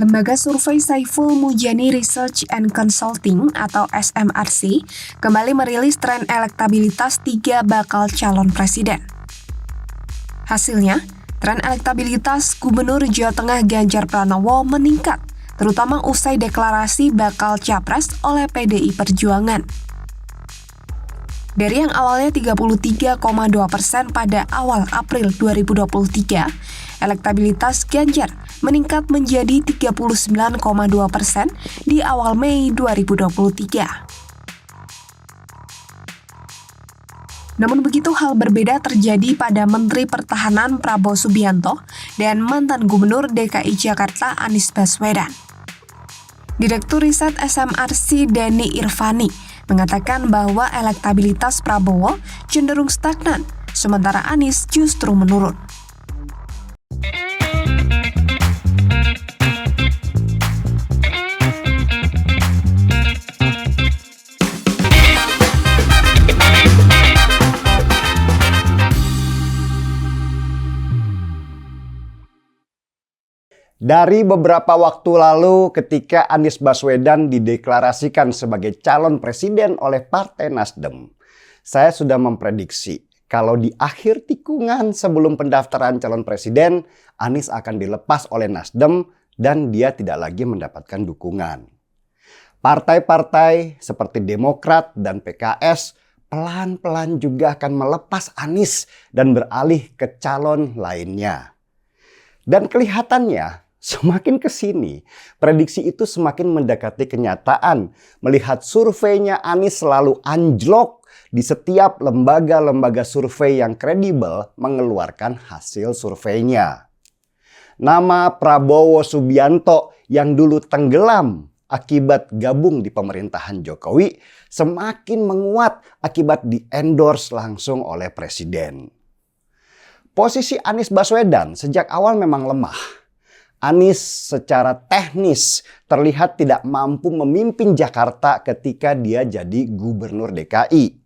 Lembaga survei Saiful Mujani Research and Consulting atau SMRC kembali merilis tren elektabilitas 3 bakal calon presiden. Hasilnya, tren elektabilitas Gubernur Jawa Tengah Ganjar Pranowo meningkat, terutama usai deklarasi bakal capres oleh PDI Perjuangan. Dari yang awalnya 33,2% pada awal April 2023, elektabilitas Ganjar meningkat menjadi 39,2% di awal Mei 2023. Namun begitu hal berbeda terjadi pada Menteri Pertahanan Prabowo Subianto dan mantan Gubernur DKI Jakarta Anies Baswedan. Direktur Riset SMRC Denny Irvani mengatakan bahwa elektabilitas Prabowo cenderung stagnan, sementara Anies justru menurun. Dari beberapa waktu lalu ketika Anies Baswedan dideklarasikan sebagai calon presiden oleh Partai Nasdem, saya sudah memprediksi kalau di akhir tikungan sebelum pendaftaran calon presiden, Anies akan dilepas oleh Nasdem dan dia tidak lagi mendapatkan dukungan. Partai-partai seperti Demokrat dan PKS pelan-pelan juga akan melepas Anies dan beralih ke calon lainnya. Dan kelihatannya semakin ke sini, prediksi itu semakin mendekati kenyataan melihat surveinya Anies selalu anjlok di setiap lembaga-lembaga survei yang kredibel mengeluarkan hasil surveinya. Nama Prabowo Subianto yang dulu tenggelam akibat gabung di pemerintahan Jokowi semakin menguat akibat di-endorse langsung oleh Presiden. Posisi Anies Baswedan sejak awal memang lemah. Anies secara teknis terlihat tidak mampu memimpin Jakarta ketika dia jadi gubernur DKI.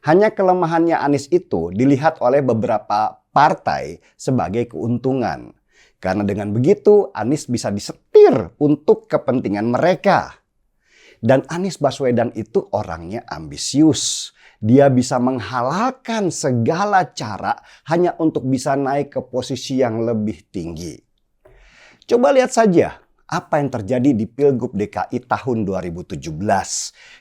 Hanya kelemahannya Anies itu dilihat oleh beberapa partai sebagai keuntungan. Karena dengan begitu Anies bisa disetir untuk kepentingan mereka. Dan Anies Baswedan itu orangnya ambisius. Dia bisa menghalalkan segala cara hanya untuk bisa naik ke posisi yang lebih tinggi. Coba lihat saja apa yang terjadi di Pilgub DKI tahun 2017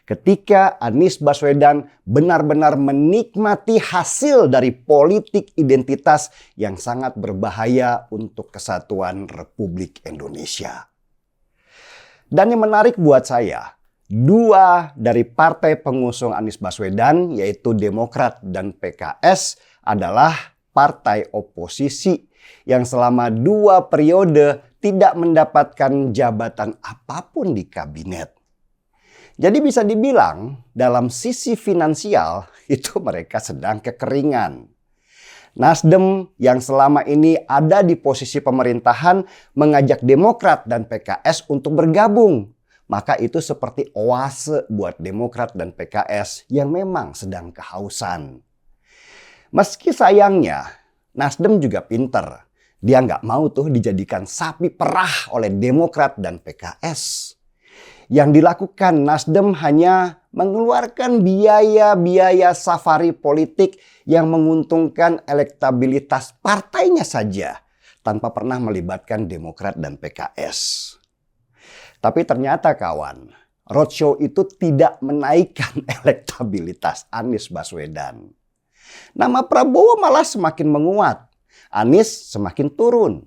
ketika Anies Baswedan benar-benar menikmati hasil dari politik identitas yang sangat berbahaya untuk kesatuan Republik Indonesia. Dan yang menarik buat saya, dua dari partai pengusung Anies Baswedan yaitu Demokrat dan PKS adalah partai oposisi yang selama 2 periode tidak mendapatkan jabatan apapun di kabinet. Jadi bisa dibilang dalam sisi finansial itu mereka sedang kekeringan. Nasdem yang selama ini ada di posisi pemerintahan mengajak Demokrat dan PKS untuk bergabung. Maka itu seperti oase buat Demokrat dan PKS yang memang sedang kehausan. Meski sayangnya Nasdem juga pinter. Dia nggak mau tuh dijadikan sapi perah oleh Demokrat dan PKS. Yang dilakukan Nasdem hanya mengeluarkan biaya-biaya safari politik yang menguntungkan elektabilitas partainya saja tanpa pernah melibatkan Demokrat dan PKS. Tapi ternyata kawan, roadshow itu tidak menaikkan elektabilitas Anies Baswedan. Nama Prabowo malah semakin menguat. Anies semakin turun.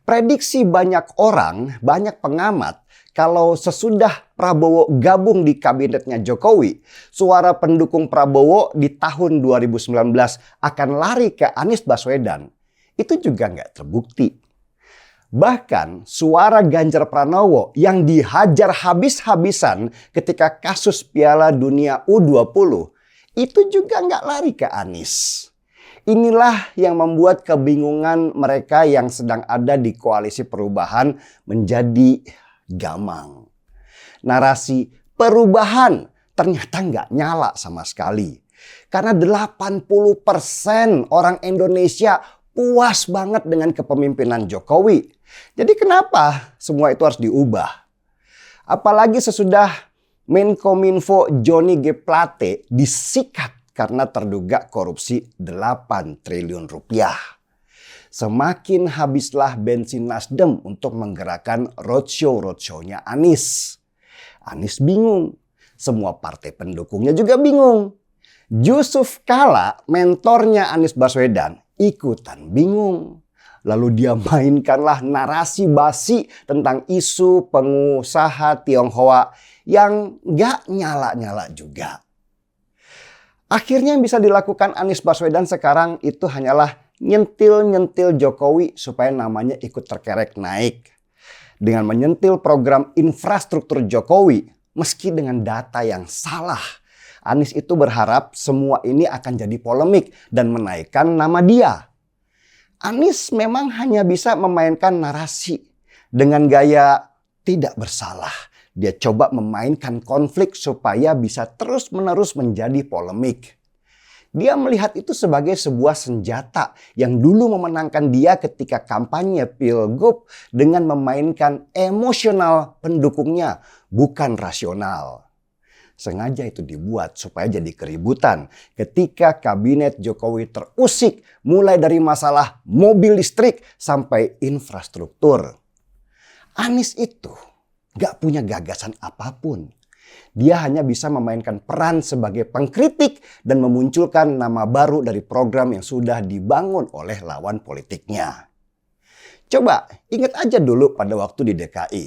Prediksi banyak orang, banyak pengamat, kalau sesudah Prabowo gabung di kabinetnya Jokowi, suara pendukung Prabowo di tahun 2019 akan lari ke Anies Baswedan. Itu juga nggak terbukti. Bahkan suara Ganjar Pranowo yang dihajar habis-habisan ketika kasus Piala Dunia U20, itu juga nggak lari ke Anies. Inilah yang membuat kebingungan mereka yang sedang ada di koalisi perubahan menjadi gamang. Narasi perubahan ternyata nggak nyala sama sekali. Karena 80% orang Indonesia puas banget dengan kepemimpinan Jokowi. Jadi kenapa semua itu harus diubah? Apalagi sesudah Menkominfo Johnny G. Plate disikat karena terduga korupsi 8 triliun rupiah. Semakin habislah bensin Nasdem untuk menggerakkan roadshow-roadshow-nya Anies. Anies bingung. Semua partai pendukungnya juga bingung. Yusuf Kala, mentornya Anies Baswedan, ikutan bingung. Lalu dia mainkanlah narasi basi tentang isu pengusaha Tionghoa yang gak nyala-nyala juga. Akhirnya yang bisa dilakukan Anies Baswedan sekarang itu hanyalah nyentil-nyentil Jokowi supaya namanya ikut terkerek naik. Dengan menyentil program infrastruktur Jokowi, meski dengan data yang salah, Anies itu berharap semua ini akan jadi polemik dan menaikkan nama dia. Anies memang hanya bisa memainkan narasi dengan gaya tidak bersalah. Dia coba memainkan konflik supaya bisa terus-menerus menjadi polemik. Dia melihat itu sebagai sebuah senjata yang dulu memenangkan dia ketika kampanye Pilgub dengan memainkan emosional pendukungnya, bukan rasional. Sengaja itu dibuat supaya jadi keributan ketika kabinet Jokowi terusik mulai dari masalah mobil listrik sampai infrastruktur. Anies itu gak punya gagasan apapun. Dia hanya bisa memainkan peran sebagai pengkritik dan memunculkan nama baru dari program yang sudah dibangun oleh lawan politiknya. Coba ingat aja dulu pada waktu di DKI.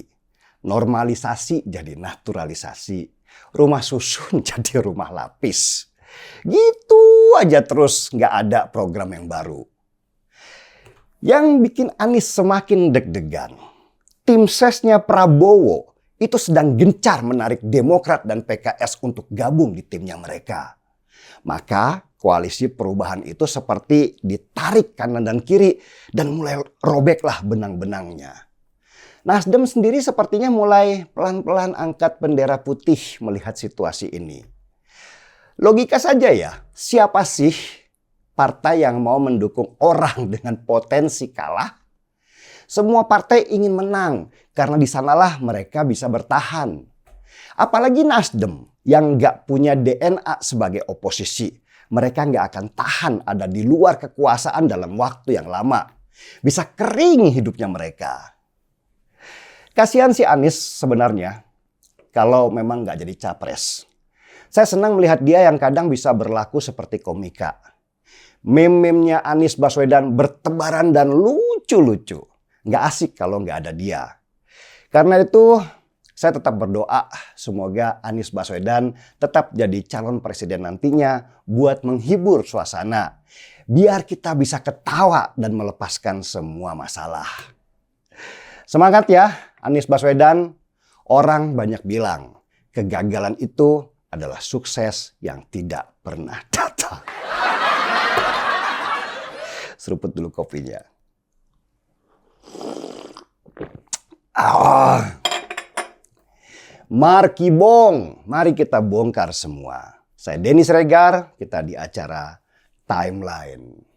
Normalisasi jadi naturalisasi. Rumah susun jadi rumah lapis. Gitu aja terus gak ada program yang baru. Yang bikin Anies semakin deg-degan. Tim sesnya Prabowo itu sedang gencar menarik Demokrat dan PKS untuk gabung di timnya mereka. Maka koalisi perubahan itu seperti ditarik kanan dan kiri dan mulai robeklah benang-benangnya. Nasdem sendiri sepertinya mulai pelan-pelan angkat bendera putih melihat situasi ini. Logika saja ya, siapa sih partai yang mau mendukung orang dengan potensi kalah? Semua partai ingin menang karena di sanalah mereka bisa bertahan. Apalagi Nasdem yang gak punya DNA sebagai oposisi. Mereka gak akan tahan ada di luar kekuasaan dalam waktu yang lama. Bisa kering hidupnya mereka. Kasihan si Anies sebenarnya kalau memang gak jadi capres. Saya senang melihat dia yang kadang bisa berlaku seperti komika. Meme-memnya Anies Baswedan bertebaran dan lucu-lucu. Gak asik kalau gak ada dia. Karena itu saya tetap berdoa semoga Anies Baswedan tetap jadi calon presiden nantinya buat menghibur suasana. Biar kita bisa ketawa dan melepaskan semua masalah. Semangat ya Anies Baswedan. Orang banyak bilang kegagalan itu adalah sukses yang tidak pernah datang. Seruput dulu kopinya. Markibong, mari kita bongkar semua. Saya Denny Sregar, kita di acara Timeline.